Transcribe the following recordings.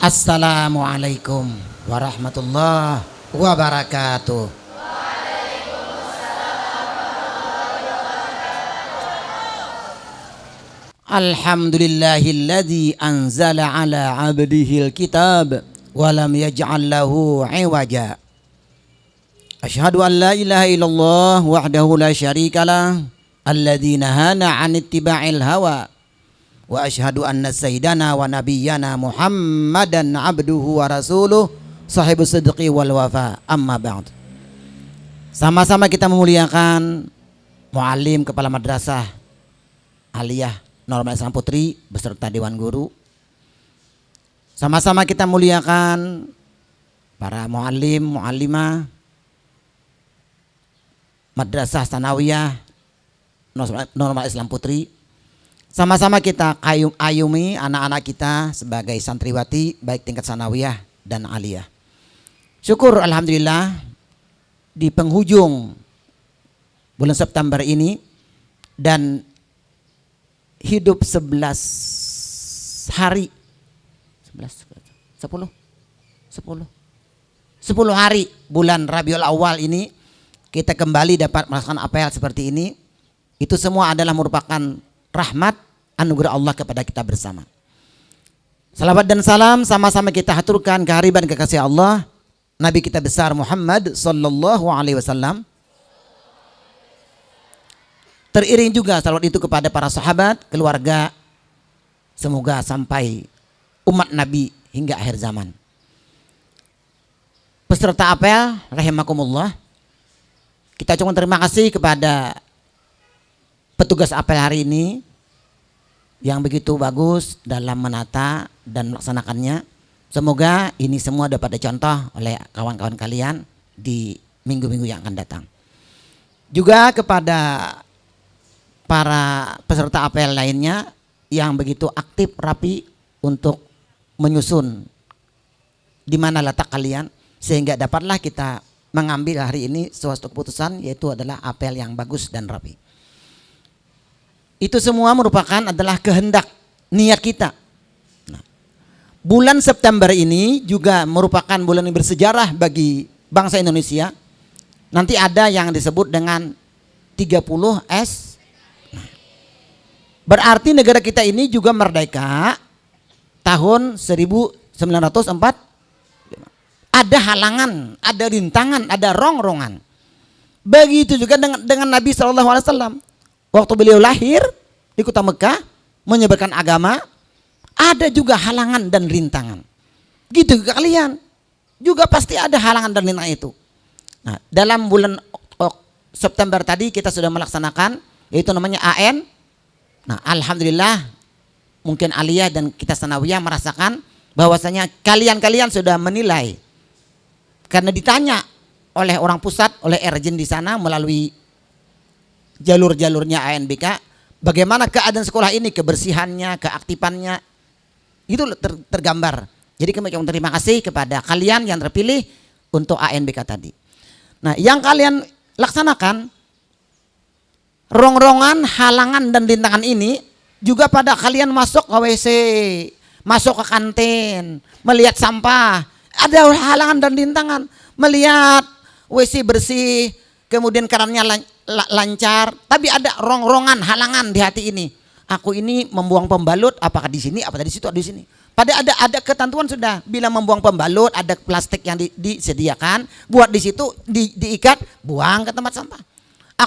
Assalamualaikum warahmatullahi wabarakatuh. Alhamdulillahilladzi anzala ala abdihil kitab wa lam yaj'al lahu 'iwaja. Asyhadu an la ilaha illallah wahdahu la syarikalah alladzi nahana 'an ittiba'il hawa. Wa asyhadu anna sayyidana wa nabiyyana Muhammadan abduhu wa rasuluh sahibus sidqi wal wafa. Amma ba'd. Sama-sama kita memuliakan muallim kepala madrasah Aliyah Normal Islam Putri beserta Dewan Guru. Sama-sama kita muliakan para muallim, muallimah Madrasah Tsanawiyah Normal Islam Putri. Sama-sama kita ayumi anak-anak kita sebagai santriwati baik tingkat Tsanawiyah dan Aliyah. Syukur alhamdulillah di penghujung bulan September ini dan hidup 11 hari 10 hari bulan Rabiul Awal ini kita kembali dapat melaksanakan apel seperti ini. Itu semua adalah merupakan rahmat anugerah Allah kepada kita bersama. Salawat dan salam sama-sama kita haturkan kehadiran kekasih Allah Nabi kita besar Muhammad sallallahu alaihi wasallam. Teriring juga salawat itu kepada para sahabat, keluarga, semoga sampai umat Nabi hingga akhir zaman. Peserta apel rahimakumullah, kita cuma terima kasih kepada petugas apel hari ini yang begitu bagus dalam menata dan melaksanakannya. Semoga ini semua dapat dicontoh oleh kawan-kawan kalian di minggu-minggu yang akan datang. Juga kepada para peserta apel lainnya yang begitu aktif rapi untuk menyusun di mana letak kalian sehingga dapatlah kita mengambil hari ini suatu keputusan, yaitu adalah apel yang bagus dan rapi. Itu semua merupakan adalah kehendak niat kita. Nah, bulan September ini juga merupakan bulan yang bersejarah bagi bangsa Indonesia. Nanti ada yang disebut dengan 30S. Nah, berarti negara kita ini juga merdeka tahun 1945. Ada halangan, ada rintangan, ada rongrongan. Begitu juga dengan Nabi SAW. Waktu beliau lahir di kota Mekah menyebarkan agama, ada juga halangan dan rintangan. Gitu juga kalian, juga pasti ada halangan dan rintangan itu. Nah, dalam bulan September tadi kita sudah melaksanakan, yaitu namanya AN. Nah, alhamdulillah mungkin Aliyah dan kita Tsanawiyah merasakan bahwasanya kalian sudah menilai. Karena ditanya oleh orang pusat, oleh Erjen di sana melalui jalur-jalurnya ANBK, bagaimana keadaan sekolah ini, kebersihannya, keaktifannya, itu tergambar. Jadi kami ucapkan terima kasih kepada kalian yang terpilih untuk ANBK tadi. Nah, yang kalian laksanakan rongrongan, halangan dan rintangan ini juga pada kalian masuk ke WC, masuk ke kantin, melihat sampah, ada halangan dan rintangan, melihat WC bersih, kemudian kerannya lancar, tapi ada rongrongan, halangan di hati ini. Aku ini membuang pembalut, apakah di sini, apakah di situ, atau di sini. Padahal ada ketentuan sudah, bila membuang pembalut ada plastik yang disediakan, buat di situ diikat, buang ke tempat sampah.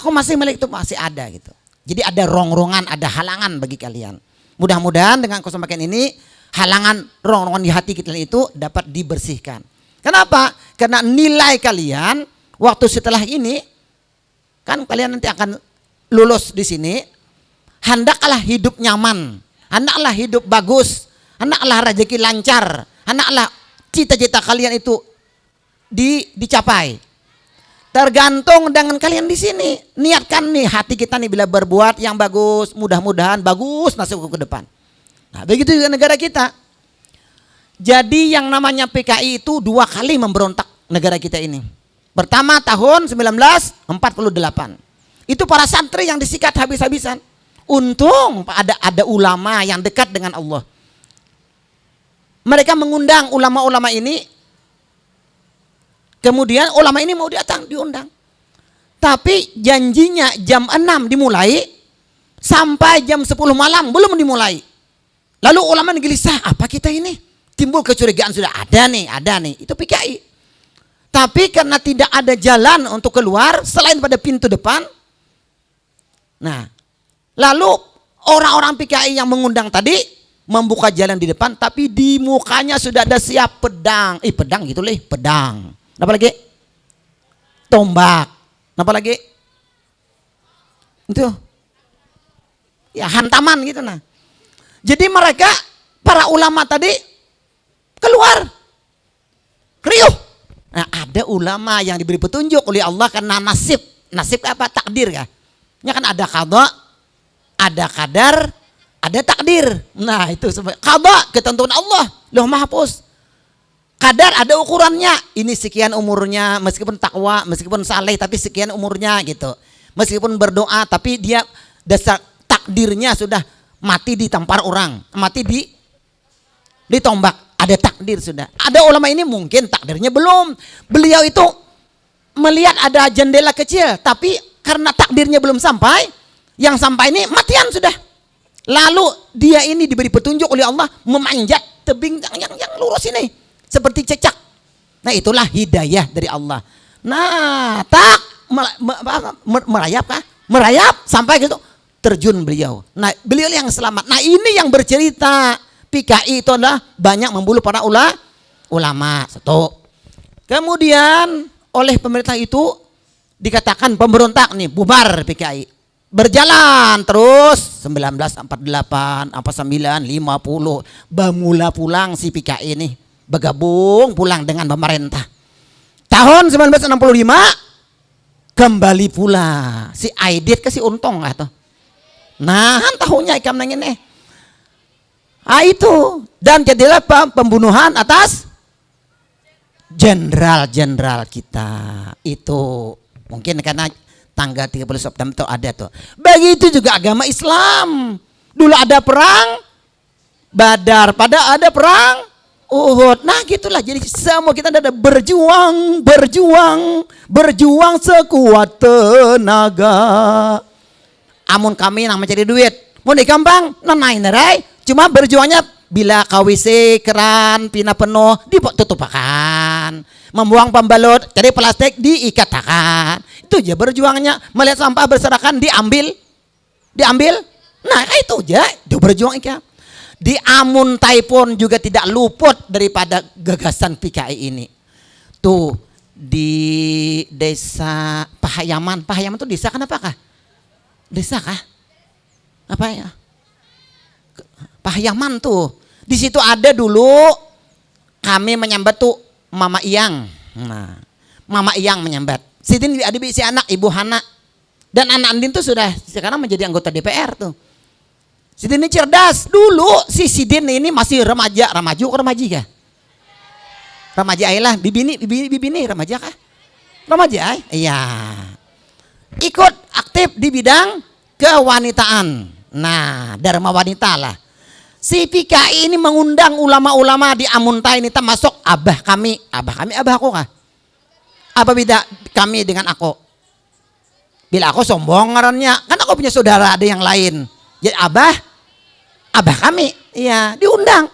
Aku masih melihat itu masih ada gitu. Jadi ada rongrongan, ada halangan bagi kalian. Mudah-mudahan dengan kesempatan ini halangan rongrongan di hati kalian itu dapat dibersihkan. Kenapa? Karena nilai kalian waktu setelah ini kan kalian nanti akan lulus di sini. Hendaklah hidup nyaman, hendaklah hidup bagus, hendaklah rezeki lancar, hendaklah cita-cita kalian itu dicapai. Tergantung dengan kalian di sini. Niatkan nih hati kita nih bila berbuat yang bagus, mudah-mudahan bagus nasib ke depan. Nah, begitu juga negara kita. Jadi yang namanya PKI itu 2 kali memberontak negara kita ini. Pertama tahun 1948. Itu para santri yang disikat habis-habisan. Untung ada ulama yang dekat dengan Allah. mereka mengundang ulama-ulama ini. Kemudian ulama ini mau datang, diundang. Tapi janjinya jam 6 dimulai, sampai jam 10 malam belum dimulai. Lalu ulama gelisah, apa kita ini? Timbul kecurigaan, sudah ada nih. Itu PKI. Tapi karena tidak ada jalan untuk keluar selain pada pintu depan. Nah, lalu orang-orang PKI yang mengundang tadi membuka jalan di depan, tapi di mukanya sudah ada siap pedang. Pedang gitu leh, pedang. Apa lagi? Tombak. Apa lagi? Itu. Ya, hantaman gitu nah. Jadi mereka, para ulama tadi keluar. Kriuh. Nah, ada ulama yang diberi petunjuk oleh Allah karena nasib. Nasib apa? Takdir ya. Ya kan ada qada, ada qadar, ada takdir. Nah, itu qada ketentuan Allah, Lauh Mahfuz. Qadar ada ukurannya. Ini sekian umurnya, meskipun takwa, meskipun saleh tapi sekian umurnya gitu. Meskipun berdoa tapi dia dasar takdirnya sudah mati ditampar orang, mati ditombak. Ada takdir sudah. Ada ulama ini mungkin takdirnya belum. Beliau itu melihat ada jendela kecil, tapi karena takdirnya belum sampai, yang sampai ini matian sudah. Lalu dia ini diberi petunjuk oleh Allah memanjat tebing yang lurus ini, seperti cecak. Nah, itulah hidayah dari Allah. Nah, merayap kah? Merayap sampai gitu terjun beliau. Nah, beliau yang selamat. Nah, ini yang bercerita. PKI itu adalah banyak membunuh para ulama. Satu. Kemudian oleh pemerintah itu dikatakan pemberontak nih, bubar PKI. Berjalan terus 1948, 950 bamula pulang si PKI ini, bergabung pulang dengan pemerintah. Tahun 1965 kembali pula si Aidit kasih untung atau. Nah, tahunnya ikam nangin nih. Itu dan jadilah pembunuhan atas jenderal-jenderal kita. Itu mungkin karena tanggal 30 September itu ada tuh. Begitu juga agama Islam. Dulu ada perang Badar, pada ada perang Uhud. Nah, gitulah. Jadi semua kita ada berjuang sekuat tenaga. Amun kami yang mencari duit, mau di gampang, nanain nerai. Cuma berjuangnya bila KWC keran pina penuh ditutupakan, membuang pembalut dari plastik diikatakan. Itu aja berjuangnya. Melihat sampah berserakan diambil. Nah, itu aja itu berjuang ikan. Di Amuntai pun juga tidak luput daripada gagasan PKI ini. Tuh di desa Pahayaman itu desa kan apakah? Desa kah? Apa ya? Pahayaman tuh. Di situ ada dulu kami menyambat tuh Mama Iyang. Nah, Mama Iyang menyambat. Sidin ada si anak Ibu Hana. Dan anak Andin tuh sudah sekarang menjadi anggota DPR tuh. Sidin ini cerdas. Dulu si Sidin ini masih remaja kah? Remaja lah, bibini remaja kah? Remaja iya. Ikut aktif di bidang kewanitaan. Nah, Dharma wanita lah. Si PKI ini mengundang ulama-ulama di Amuntai ini, termasuk abah aku kah? Apa beda kami dengan aku? Bila aku sombong ngarannya, kan aku punya saudara ada yang lain. Jadi abah kami, iya diundang.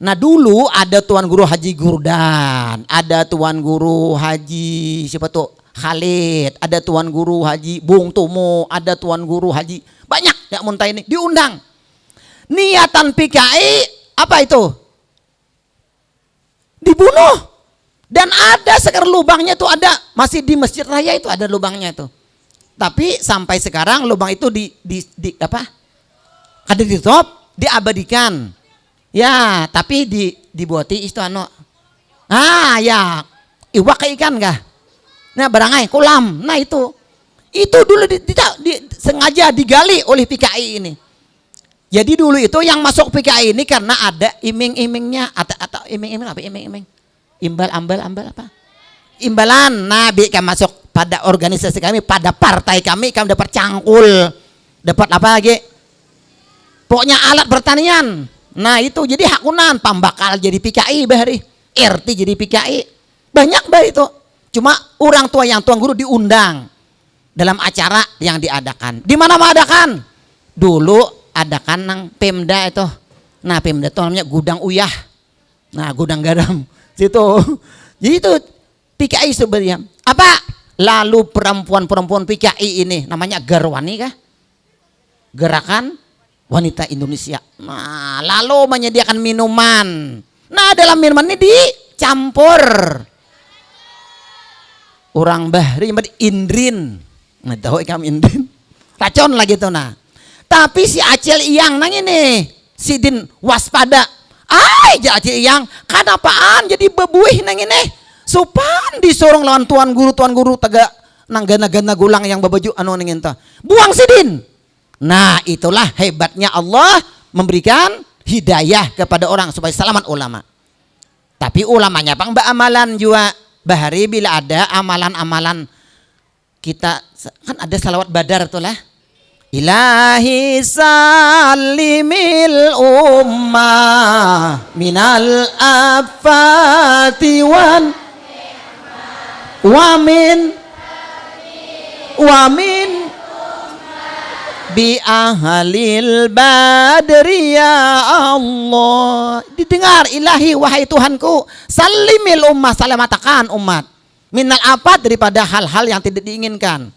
Nah, dulu ada Tuan Guru Haji Gurdan, ada Tuan Guru Haji siapa tuh? Khalid, ada Tuan Guru Haji Bung Tomo, ada Tuan Guru Haji, banyak di Amuntai ini diundang. Niatan PKI apa itu? Dibunuh. Dan ada sekarang lubangnya tuh ada, masih di Masjid Raya itu ada lubangnya itu. Tapi sampai sekarang lubang itu di apa? Ada ditutup, diabadikan. Ya, tapi dibuati itu ya, iwak ikan kah? Nah, barangai kolam. Nah, itu dulu sengaja digali oleh PKI ini. Jadi dulu itu yang masuk PKI ini karena ada iming-imingnya atau iming-iming apa? Iming-iming. Ambal apa? Imbalan. Nah, kan masuk pada organisasi kami, pada partai kami dapat cangkul. Dapat apa lagi? Pokoknya alat pertanian. Nah itu jadi hakunan pambakal jadi PKI bahari, RT jadi PKI. Banyak bah itu. Cuma orang tua yang tuan guru diundang dalam acara yang diadakan. Di mana mengadakan? Dulu adakan nang Pemda itu. Nah Pemda itu namanya Gudang Uyah. Nah gudang garam situ. Jadi itu PKI sebenarnya. Apa? Lalu perempuan-perempuan PKI ini namanya Garwani kah? Gerakan Wanita Indonesia. Nah, lalu menyediakan minuman. Nah, dalam minuman ini dicampur orang bahri indrin. Nah, tahu ikam indrin. Racun lagi tuh nah. Tapi si Acil Iyang nang ini, si Din waspada. Ai, Acil Iyang, kan apaan jadi bebuih nang ini? Supan disorong lawan tuan guru tegak nang gana-gana gulang yang babaju anu nang enta. Buang si Din. Nah itulah hebatnya Allah memberikan hidayah kepada orang supaya selamat ulama. Tapi ulamanya pang amalan juga bahari bila ada amalan-amalan kita kan ada salawat badar tuh lah. Ilahi salimil ummah minal afati wa min bi ahlil badri ya Allah. Didengar, ilahi wahai Tuhanku, salimil ummah, salamatakan umat minal afat daripada hal-hal yang tidak diinginkan,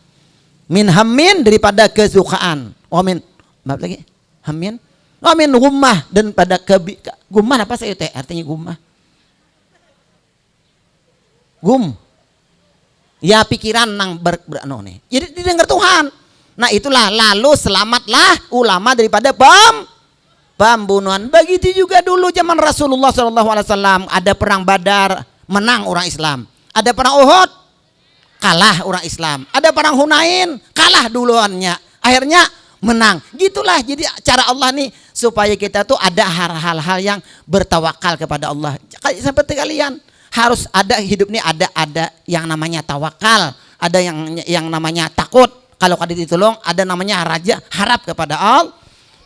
min hammin daripada kesukaan, wamin maaf lagi hammin, wamin gummah dan pada gummah apa saya teh artinya gummah ya pikiran nang berano nih. Jadi didengar Tuhan. Nah itulah lalu selamatlah ulama daripada pembunuhan. Begitu juga dulu zaman Rasulullah SAW ada perang Badar menang orang Islam, ada perang Uhud kalah orang Islam, ada perang Hunain kalah duluannya, akhirnya menang. Gitulah jadi cara Allah nih supaya kita tuh ada hal-hal yang bertawakal kepada Allah. Seperti kalian harus ada hidup nih ada yang namanya tawakal, ada yang namanya takut. Kalau kada ditolong ada namanya raja harap kepada Allah.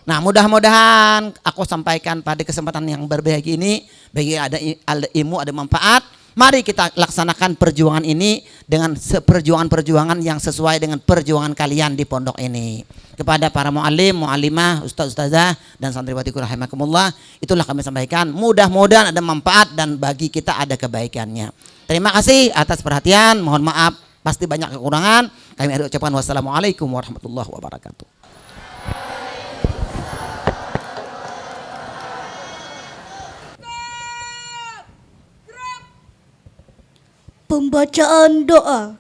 Nah mudah-mudahan aku sampaikan pada kesempatan yang berbahagia ini bagi ada ilmu ada manfaat. Mari kita laksanakan perjuangan ini dengan perjuangan yang sesuai dengan perjuangan kalian di pondok ini. Kepada para muallim, muallimah, ustaz-ustazah dan santriwatiku rahimakumullah, itulah kami sampaikan. Mudah-mudahan ada manfaat dan bagi kita ada kebaikannya. Terima kasih atas perhatian. Mohon maaf pasti banyak kekurangan. Kami ucapkan wassalamualaikum warahmatullahi wabarakatuh. Pembacaan doa.